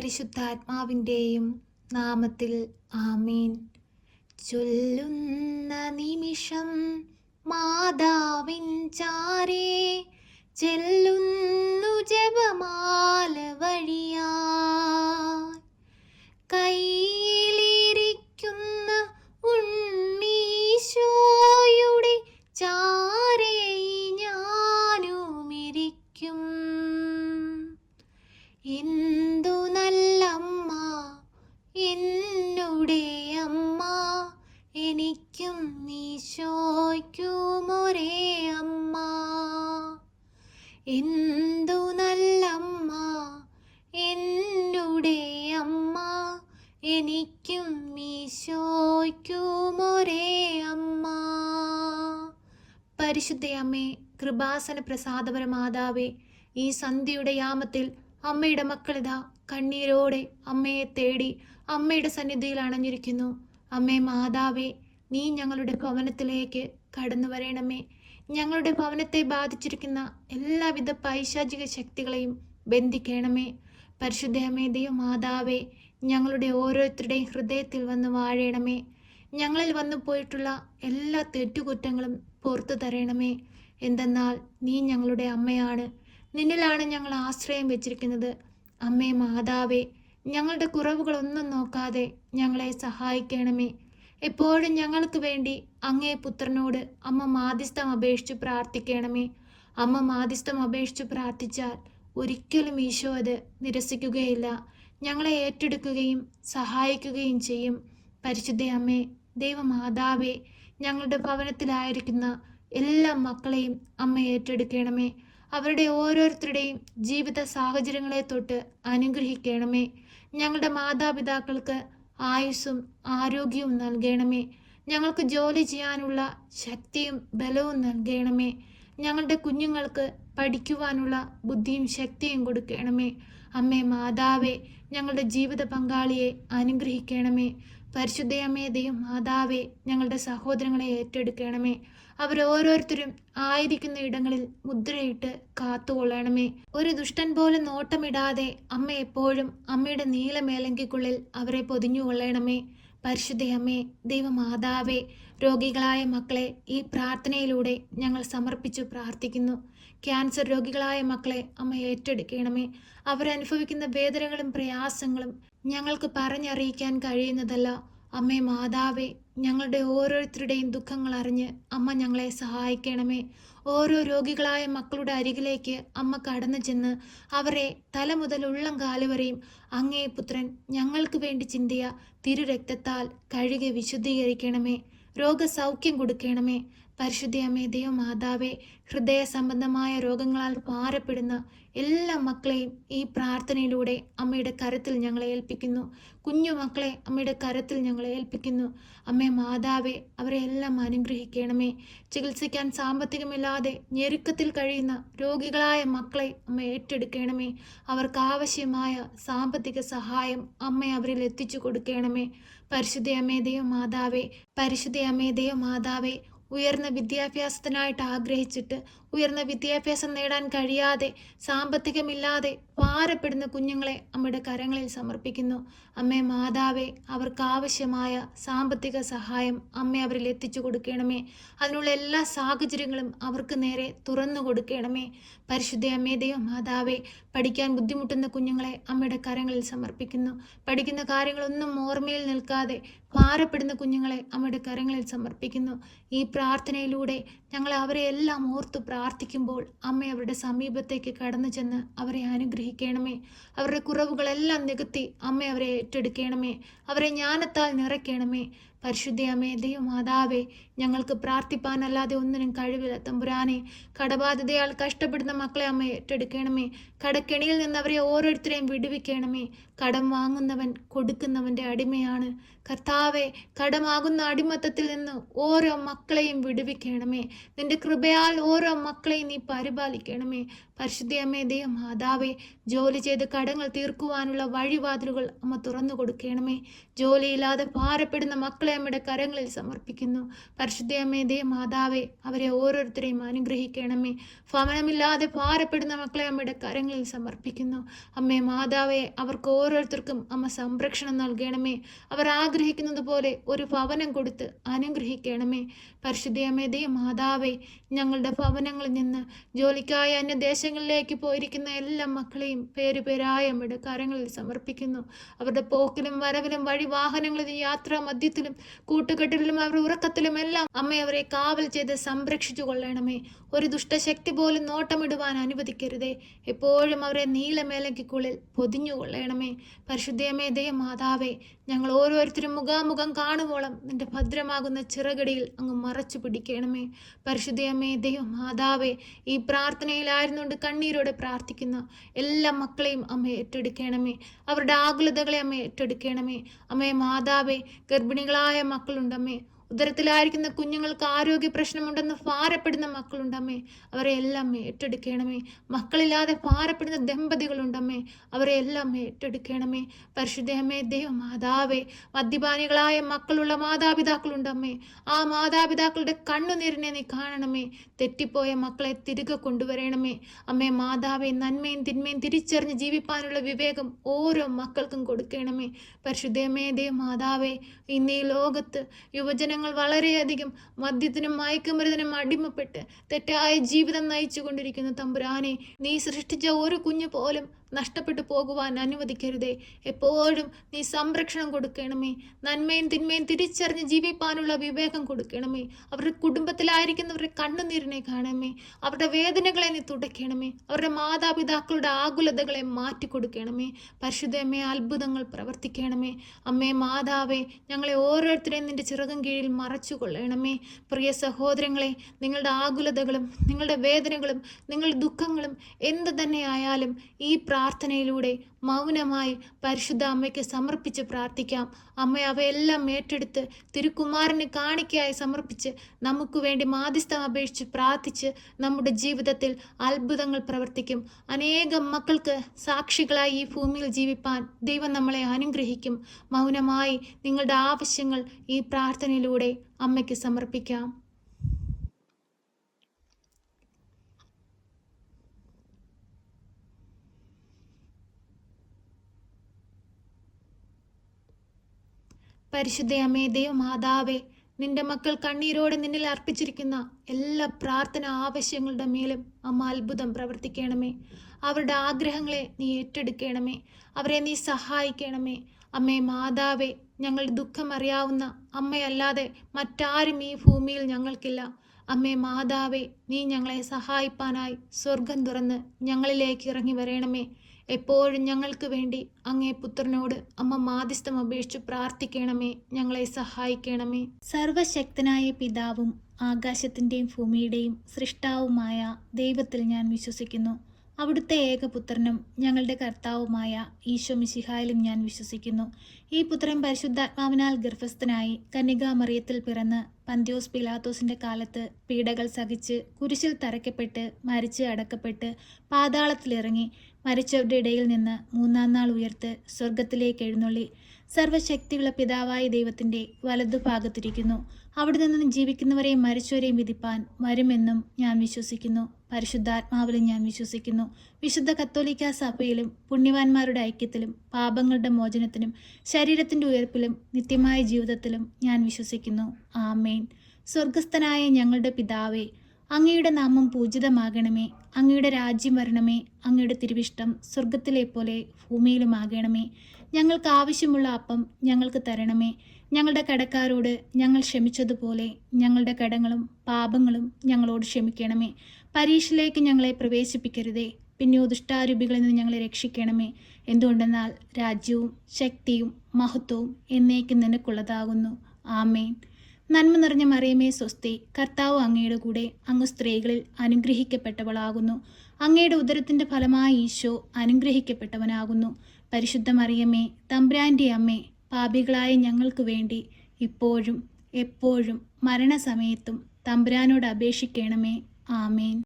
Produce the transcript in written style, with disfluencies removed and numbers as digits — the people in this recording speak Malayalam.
പരിശുദ്ധാത്മാവിൻ്റെയും നാമത്തിൽ ആമേൻ. ചൊല്ലുന്ന നിമിഷം മാതാവിൻ ചാരേ ചെല്ലുന്നു ജപമാല വഴിയായി. കയ്യിലിരിക്കുന്ന ഉണ്ണീശോയുടെ ചാരേ ഞാനുമിരിക്കും. എന്തു നല്ലമ്മ എന്നുടെ അമ്മ, എനിക്കും ഈശോയ്ക്കും ഒരേ അമ്മ. എന്തു നല്ലമ്മ എന്നുടെ അമ്മ, എനിക്കും ഈശോയ്ക്കും ഒരേ അമ്മ. പരിശുദ്ധയമ്മേ, കൃപാസന പ്രസാദപര മാതാവേ, ഈ സന്ധ്യയുടെ യാമത്തിൽ അമ്മയുടെ മക്കളിതാ കണ്ണീരോടെ അമ്മയെ തേടി അമ്മയുടെ സന്നിധിയിൽ അണഞ്ഞിരിക്കുന്നു. അമ്മേ മാതാവേ, നീ ഞങ്ങളുടെ ഭവനത്തിലേക്ക് കടന്നു വരണമേ. ഞങ്ങളുടെ ഭവനത്തെ ബാധിച്ചിരിക്കുന്ന എല്ലാവിധ പൈശാചിക ശക്തികളെയും ബന്ധിക്കണമേ. പരിശുദ്ധയമ്മേ ദൈവമാതാവേ, ഞങ്ങളുടെ ഓരോരുത്തരുടെയും ഹൃദയത്തിൽ വന്ന് വാഴണമേ. ഞങ്ങളിൽ വന്നു പോയിട്ടുള്ള എല്ലാ തെറ്റുകുറ്റങ്ങളും പുറത്തു തരണമേ. എന്തെന്നാൽ നീ ഞങ്ങളുടെ അമ്മയാണ്, നിന്നിലാണ് ഞങ്ങൾ ആശ്രയം വെച്ചിരിക്കുന്നത്. അമ്മേ മാതാവേ, ഞങ്ങളുടെ കുറവുകളൊന്നും നോക്കാതെ ഞങ്ങളെ സഹായിക്കണമേ. എപ്പോഴും ഞങ്ങൾക്ക് വേണ്ടി അങ്ങേ പുത്രനോട് അമ്മ മാധ്യസ്ഥം അപേക്ഷിച്ച് പ്രാർത്ഥിക്കണമേ. അമ്മ മാധ്യസ്ഥം അപേക്ഷിച്ച് പ്രാർത്ഥിച്ചാൽ ഒരിക്കലും ഈശോ അത് നിരസിക്കുകയില്ല, ഞങ്ങളെ ഏറ്റെടുക്കുകയും സഹായിക്കുകയും ചെയ്യും. പരിശുദ്ധ അമ്മേ ദൈവമാതാവേ, ഞങ്ങളുടെ ഭവനത്തിലായിരിക്കുന്ന എല്ലാ മക്കളെയും അമ്മ ഏറ്റെടുക്കണമേ. അവരുടെ ഓരോരുത്തരുടെയും ജീവിത സാഹചര്യങ്ങളെ തൊട്ട് അനുഗ്രഹിക്കണമേ. ഞങ്ങളുടെ മാതാപിതാക്കൾക്ക് ആയുസ്സും ആരോഗ്യവും നൽകണമേ. ഞങ്ങൾക്ക് ജോലി ചെയ്യാനുള്ള ശക്തിയും ബലവും നൽകണമേ. ഞങ്ങളുടെ കുഞ്ഞുങ്ങൾക്ക് പഠിക്കുവാനുള്ള ബുദ്ധിയും ശക്തിയും കൊടുക്കണമേ. അമ്മേ മാതാവേ, ഞങ്ങളുടെ ജീവിത പങ്കാളിയെ അനുഗ്രഹിക്കണമേ. പരിശുദ്ധയമ്മേ ദൈവം മാതാവേ, ഞങ്ങളുടെ സഹോദരങ്ങളെ ഏറ്റെടുക്കണമേ. അവരോരോരുത്തരും ആയിരിക്കുന്ന ഇടങ്ങളിൽ മുദ്രയിട്ട് കാത്തുകൊള്ളണമേ. ഒരു ദുഷ്ടൻ പോലും നോട്ടമിടാതെ അമ്മ എപ്പോഴും അമ്മയുടെ നീലമേലങ്കിക്കുള്ളിൽ അവരെ പൊതിഞ്ഞുകൊള്ളണമേ. പരിശുദ്ധയമ്മേ ദൈവമാതാവേ, രോഗികളായ മക്കളെ ഈ പ്രാർത്ഥനയിലൂടെ ഞങ്ങൾ സമർപ്പിച്ചു പ്രാർത്ഥിക്കുന്നു. ക്യാൻസർ രോഗികളായ മക്കളെ അമ്മ ഏറ്റെടുക്കണമേ. അവരനുഭവിക്കുന്ന വേദനകളും പ്രയാസങ്ങളും ഞങ്ങൾക്ക് പറഞ്ഞറിയിക്കാൻ കഴിയുന്നതല്ല. അമ്മേ മാതാവേ, ഞങ്ങളുടെ ഓരോരുത്തരുടെയും ദുഃഖങ്ങൾ അറിഞ്ഞ് അമ്മ ഞങ്ങളെ സഹായിക്കണമേ. ഓരോ രോഗികളായ മക്കളുടെ അരികിലേക്ക് അമ്മ കടന്നു ചെന്ന് അവരെ തല മുതൽ ഉള്ളം കാലുവരെയും അങ്ങേ പുത്രൻ ഞങ്ങൾക്ക് വേണ്ടി ചിന്തിയ തിരുരക്തത്താൽ കഴുകി വിശുദ്ധീകരിക്കണമേ. രോഗസൗഖ്യം കൊടുക്കണമേ. പരിശുദ്ധയമ്മേ ദൈവമാതാവേ, ഹൃദയ സംബന്ധമായ രോഗങ്ങളാൽ ഭാരപ്പെടുന്ന എല്ലാ മക്കളെയും ഈ പ്രാർത്ഥനയിലൂടെ അമ്മയുടെ കരത്തിൽ ഞങ്ങളെ ഏൽപ്പിക്കുന്നു. കുഞ്ഞു മക്കളെ അമ്മയുടെ കരത്തിൽ ഞങ്ങളെ ഏൽപ്പിക്കുന്നു. അമ്മേ മാതാവേ, അവരെ എല്ലാം അനുഗ്രഹിക്കണമേ. ചികിത്സിക്കാൻ സാമ്പത്തികമില്ലാതെ ഞെരുക്കത്തിൽ കഴിയുന്ന രോഗികളായ മക്കളെ അമ്മ ഏറ്റെടുക്കണമേ. അവർക്ക് ആവശ്യമായ സാമ്പത്തിക സഹായം അമ്മ അവരിൽ എത്തിച്ചു കൊടുക്കണമേ. പരിശുദ്ധയമ്മേ ദൈവമാതാവേ, പരിശുദ്ധയമ്മേ ദൈവമാതാവേ, ഉയർന്ന വിദ്യാഭ്യാസത്തിനായിട്ട് ആഗ്രഹിച്ചിട്ട് ഉയർന്ന വിദ്യാഭ്യാസം നേടാൻ കഴിയാതെ സാമ്പത്തികമില്ലാതെ ഭാരപ്പെടുന്ന കുഞ്ഞുങ്ങളെ അമ്മയുടെ കരങ്ങളിൽ സമർപ്പിക്കുന്നു. അമ്മേ മാതാവേ, അവർക്ക് ആവശ്യമായ സാമ്പത്തിക സഹായം അമ്മ അവരിൽ എത്തിച്ചു കൊടുക്കണമേ. അതിനുള്ള എല്ലാ സാഹചര്യങ്ങളും അവർക്ക് നേരെ തുറന്നു കൊടുക്കണമേ. പരിശുദ്ധ അമ്മേ ദൈവമാതാവേ, പഠിക്കാൻ ബുദ്ധിമുട്ടുന്ന കുഞ്ഞുങ്ങളെ അമ്മയുടെ കരങ്ങളിൽ സമർപ്പിക്കുന്നു. പഠിക്കുന്ന കാര്യങ്ങളൊന്നും ഓർമ്മയിൽ നിൽക്കാതെ ഭാരപ്പെടുന്ന കുഞ്ഞുങ്ങളെ അമ്മയുടെ കരങ്ങളിൽ സമർപ്പിക്കുന്നു. ഈ പ്രാർത്ഥനയിലൂടെ ഞങ്ങൾ അവരെ എല്ലാം ഓർത്തു പ്രാർത്ഥിക്കുമ്പോൾ അമ്മ അവരുടെ സമീപത്തേക്ക് കടന്നു ചെന്ന് അവരെ അനുഗ്രഹിക്കണമേ. അവരുടെ കുറവുകളെല്ലാം നികത്തി അമ്മ അവരെ ഏറ്റെടുക്കണമേ. അവരെ ജ്ഞാനത്താൽ നിറയ്ക്കണമേ. പരിശുദ്ധ അമ്മേ ദൈവമാതാവേ, ഞങ്ങൾക്ക് പ്രാർത്ഥിപ്പാനല്ലാതെ ഒന്നിനും കഴിവില്ല തമ്പുരാനെ. കടബാധിതയാൽ കഷ്ടപ്പെടുന്ന മക്കളെ അമ്മ ഏറ്റെടുക്കണമേ. കടക്കെണിയിൽ നിന്ന് അവരെ ഓരോരുത്തരെയും വിടുവിക്കണമേ. കടം വാങ്ങുന്നവൻ കൊടുക്കുന്നവൻ്റെ അടിമയാണ്. കർത്താവെ, കടമാകുന്ന അടിമത്തത്തിൽ നിന്ന് ഓരോ മക്കളെയും വിടുവിക്കണമേ. നിന്റെ കൃപയാൽ ഓരോ മക്കളെയും നീ പരിപാലിക്കണമേ. പരിശുദ്ധ അമ്മേ ദൈവമാതാവേ, ജോലി ചെയ്ത് കടങ്ങൾ തീർക്കുവാനുള്ള വഴിവാതിലുകൾ അമ്മ തുറന്നു കൊടുക്കണമേ. ജോലിയില്ലാതെ ഭാരപ്പെടുന്ന മക്കളെ മക്കളെ അമ്മയുടെ കരങ്ങളിൽ സമർപ്പിക്കുന്നു. പരിശുദ്ധ അമ്മേ മാതാവേ, അവരെ ഓരോരുത്തരെയും അനുഗ്രഹിക്കണമേ. ഭവനമില്ലാതെ ഭാരപ്പെടുന്ന മക്കളെ അമ്മയുടെ കരങ്ങളിൽ സമർപ്പിക്കുന്നു. അമ്മേ മാതാവേ, അവർക്ക് ഓരോരുത്തർക്കും അമ്മ സംരക്ഷണം നൽകണമേ. അവർ ആഗ്രഹിക്കുന്നത് പോലെ ഒരു ഭവനം കൊടുത്ത് അനുഗ്രഹിക്കണമേ. പരിശുദ്ധ അമ്മേ മാതാവേ, ഞങ്ങളുടെ ഭവനങ്ങളിൽ നിന്ന് ജോലിക്കായി അന്യദേശങ്ങളിലേക്ക് പോയിരിക്കുന്ന എല്ലാ മക്കളെയും പേരുപേരായ അമ്മയുടെ കരങ്ങളിൽ സമർപ്പിക്കുന്നു. അവരുടെ പോക്കിലും വരവിലും വഴി വാഹനങ്ങളിലും യാത്രാ മധ്യത്തിലും കൂട്ടുകെട്ടിലും അവരുടെ ഉറക്കത്തിലും എല്ലാം അമ്മ അവരെ കാവൽ ചെയ്ത് സംരക്ഷിച്ചു കൊള്ളണമേ. ഒരു ദുഷ്ടശക്തി പോലും നോട്ടമിടുവാൻ അനുവദിക്കരുതേ. എപ്പോഴും അവരെ നീലമേലയ്ക്കുള്ളിൽ പൊതിഞ്ഞു കൊള്ളണമേ. പരിശുദ്ധയമേ മാതാവേ, ഞങ്ങൾ ഓരോരുത്തരും മുഖാമുഖം കാണുവോളം നിന്റെ ഭദ്രമാകുന്ന ചിറകടിയിൽ അങ്ങ് മറച്ചു പിടിക്കണമേ. പരിശുദ്ധയമേ മാതാവേ, ഈ പ്രാർത്ഥനയിലായിരുന്നുകൊണ്ട് കണ്ണീരോടെ പ്രാർത്ഥിക്കുന്ന എല്ലാ മക്കളെയും അമ്മ ഏറ്റെടുക്കണമേ. അവരുടെ ആകുലതകളെ അമ്മ ഏറ്റെടുക്കണമേ. അമ്മേ മാതാവേ, ഗർഭിണികളായ മക്കളുണ്ടമ്മേ, ഉദരത്തിലായിരിക്കുന്ന കുഞ്ഞുങ്ങൾക്ക് ആരോഗ്യ പ്രശ്നമുണ്ടെന്ന് ഭാരപ്പെടുന്ന മക്കളുണ്ടമ്മേ, അവരെ എല്ലാം ഏറ്റെടുക്കണമേ. മക്കളില്ലാതെ ഭാരപ്പെടുന്ന ദമ്പതികളുണ്ടമ്മേ, അവരെ എല്ലാം ഏറ്റെടുക്കണമേ. പരിശുദ്ധമേ മാതാവേ, മദ്യപാനികളായ മക്കളുള്ള മാതാപിതാക്കളുണ്ടമ്മേ, ആ മാതാപിതാക്കളുടെ കണ്ണുനീരിനെ നീ കാണണമേ. തെറ്റിപ്പോയ മക്കളെ തിരികെ കൊണ്ടുവരണമേ. അമ്മേ മാതാവേ, നന്മയും തിന്മയും തിരിച്ചറിഞ്ഞ് ജീവിപ്പാനുള്ള വിവേകം ഓരോ മക്കൾക്കും കൊടുക്കണമേ. പരിശുദ്ധമേ മാതാവേ, ഇന്ന് ഈ ലോകത്ത് യുവജനങ്ങൾ വളരെയധികം മദ്യത്തിനും മയക്കുമരുന്നിനും അടിമപ്പെട്ട് തെറ്റായ ജീവിതം നയിച്ചു കൊണ്ടിരിക്കുന്ന തമ്പുരാനെ, നീ സൃഷ്ടിച്ച ഒരു കുഞ്ഞു പോലും നഷ്ടപ്പെട്ടു പോകുവാൻ അനുവദിക്കരുതേ. എപ്പോഴും നീ സംരക്ഷണം കൊടുക്കണമേ. നന്മയും തിന്മയും തിരിച്ചറിഞ്ഞ് ജീവിപ്പാനുള്ള വിവേകം കൊടുക്കണമേ. അവരുടെ കുടുംബത്തിലായിരിക്കുന്നവരുടെ കണ്ണുനീരിനെ കാണണമേ. അവരുടെ വേദനകളെ നീ തുടയ്ക്കണമേ. അവരുടെ മാതാപിതാക്കളുടെ ആകുലതകളെ മാറ്റിക്കൊടുക്കണമേ. പരിശുദ്ധമേ, അത്ഭുതങ്ങൾ പ്രവർത്തിക്കണമേ. അമ്മേ മാതാവേ, ഞങ്ങളെ ഓരോരുത്തരെയും നിന്റെ ചിറകും കീഴിൽ മറച്ചു കൊള്ളണമേ. പ്രിയ സഹോദരങ്ങളെ, നിങ്ങളുടെ ആകുലതകളും നിങ്ങളുടെ വേദനകളും നിങ്ങളുടെ ദുഃഖങ്ങളും എന്ത് തന്നെ ആയാലും ഈ പ്രാർത്ഥനയിലൂടെ മൗനമായി പരിശുദ്ധ അമ്മയ്ക്ക് സമർപ്പിച്ച് പ്രാർത്ഥിക്കാം. അമ്മ അവയെല്ലാം ഏറ്റെടുത്ത് തിരുക്കുമാരന് കാണിക്കയായി സമർപ്പിച്ച് നമുക്ക് വേണ്ടി മാധ്യസ്ഥം അപേക്ഷിച്ച് പ്രാർത്ഥിച്ച് നമ്മുടെ ജീവിതത്തിൽ അത്ഭുതങ്ങൾ പ്രവർത്തിക്കും. അനേകം മക്കൾക്ക് സാക്ഷികളായി ഈ ഭൂമിയിൽ ജീവിപ്പാൻ ദൈവം നമ്മളെ അനുഗ്രഹിക്കും. മൗനമായി നിങ്ങളുടെ ആവശ്യങ്ങൾ ഈ പ്രാർത്ഥനയിലൂടെ അമ്മയ്ക്ക് സമർപ്പിക്കാം. പരിശുദ്ധ അമ്മേ മാതാവേ, നിന്റെ മക്കൾ കണ്ണീരോടെ നിന്നിൽ അർപ്പിച്ചിരിക്കുന്ന എല്ലാ പ്രാർത്ഥന ആവശ്യങ്ങളുടെ മേലും അമ്മ അത്ഭുതം പ്രവർത്തിക്കണമേ. അവരുടെ ആഗ്രഹങ്ങളെ നീ ഏറ്റെടുക്കണമേ. അവരെ നീ സഹായിക്കണമേ. അമ്മേ മാതാവേ, ഞങ്ങളുടെ ദുഃഖം അറിയാവുന്ന അമ്മയല്ലാതെ മറ്റാരും ഈ ഭൂമിയിൽ ഞങ്ങൾക്കില്ല. അമ്മേ മാതാവേ, നീ ഞങ്ങളെ സഹായിപ്പാനായി സ്വർഗം തുറന്ന് ഞങ്ങളിലേക്ക് ഇറങ്ങി വരണമേ. എപ്പോഴും ഞങ്ങൾക്ക് വേണ്ടി അങ്ങേ പുത്രനോട് അമ്മ മാധ്യസ്ഥം അപേക്ഷിച്ച് പ്രാർത്ഥിക്കണമേ. ഞങ്ങളെ സഹായിക്കണമേ. സർവശക്തനായ പിതാവും ആകാശത്തിൻ്റെയും ഭൂമിയുടെയും സൃഷ്ടാവുമായ ദൈവത്തിൽ ഞാൻ വിശ്വസിക്കുന്നു. അവിടുത്തെ ഏകപുത്രനും ഞങ്ങളുടെ കർത്താവുമായ ഈശോ മിശിഹായിലും ഞാൻ വിശ്വസിക്കുന്നു. ഈ പുത്രൻ പരിശുദ്ധാത്മാവിനാൽ ഗർഭസ്ഥനായി കന്യകാമറിയത്തിൽ പിറന്ന് പന്ത്യോസ് പിലാത്തോസിന്റെ കാലത്ത് പീഡകൾ സഹിച്ച് കുരിശിൽ തറയ്ക്കപ്പെട്ട് മരിച്ച് അടക്കപ്പെട്ട് പാതാളത്തിലിറങ്ങി മരിച്ചവരുടെ ഇടയിൽ നിന്ന് മൂന്നാം നാൾ ഉയർത്ത് സ്വർഗത്തിലേക്ക് എഴുന്നള്ളി സർവശക്തിയുള്ള പിതാവായ ദൈവത്തിൻ്റെ വലതുഭാഗത്തിരിക്കുന്നു. അവിടെ നിന്ന് ജീവിക്കുന്നവരെയും മരിച്ചവരെയും വിധിപ്പാൻ വരുമെന്നും ഞാൻ വിശ്വസിക്കുന്നു. പരിശുദ്ധാത്മാവിലും ഞാൻ വിശ്വസിക്കുന്നു. വിശുദ്ധ കത്തോലിക്ക സഭയിലും പുണ്യവാന്മാരുടെ ഐക്യത്തിലും പാപങ്ങളുടെ മോചനത്തിനും ശരീരത്തിൻ്റെ ഉയർപ്പിലും നിത്യമായ ജീവിതത്തിലും ഞാൻ വിശ്വസിക്കുന്നു. ആമേൻ. സ്വർഗസ്ഥനായ ഞങ്ങളുടെ പിതാവേ, അങ്ങയുടെ നാമം പൂജിതമാകണമേ. അങ്ങയുടെ രാജ്യം വരണമേ. അങ്ങയുടെ തിരുവിഷ്ടം സ്വർഗത്തിലെ പോലെ ഭൂമിയിലുമാകണമേ. ഞങ്ങൾക്ക് ആവശ്യമുള്ള അപ്പം ഞങ്ങൾക്ക് തരണമേ. ഞങ്ങളുടെ കടക്കാരോട് ഞങ്ങൾ ക്ഷമിച്ചതുപോലെ ഞങ്ങളുടെ കടങ്ങളും പാപങ്ങളും ഞങ്ങളോട് ക്ഷമിക്കണമേ. പരീക്ഷയിലേക്ക് ഞങ്ങളെ പ്രവേശിപ്പിക്കരുതേ, പിന്നെയോ ദുഷ്ടാരൂപികളിൽ നിന്ന് ഞങ്ങളെ രക്ഷിക്കണമേ. എന്തുകൊണ്ടെന്നാൽ രാജ്യവും ശക്തിയും മഹത്വവും എന്നേക്കും നിനക്കുള്ളതാകുന്നു. ആമേൻ. നന്മ നിറഞ്ഞ മറിയമേ സ്വസ്തി, കർത്താവ് അങ്ങയുടെ കൂടെ, അങ്ങ് സ്ത്രീകളിൽ അനുഗ്രഹിക്കപ്പെട്ടവളാകുന്നു. അങ്ങയുടെ ഉദരത്തിൻ്റെ ഫലമായ ഈശോ അനുഗ്രഹിക്കപ്പെട്ടവനാകുന്നു. പരിശുദ്ധ മറിയമേ, തമ്പുരാൻ്റെ അമ്മേ, പാപികളായ ഞങ്ങൾക്ക് വേണ്ടി ഇപ്പോഴും എപ്പോഴും മരണസമയത്തും തമ്പുരാനോട് അപേക്ഷിക്കണമേ. ആമേൻ.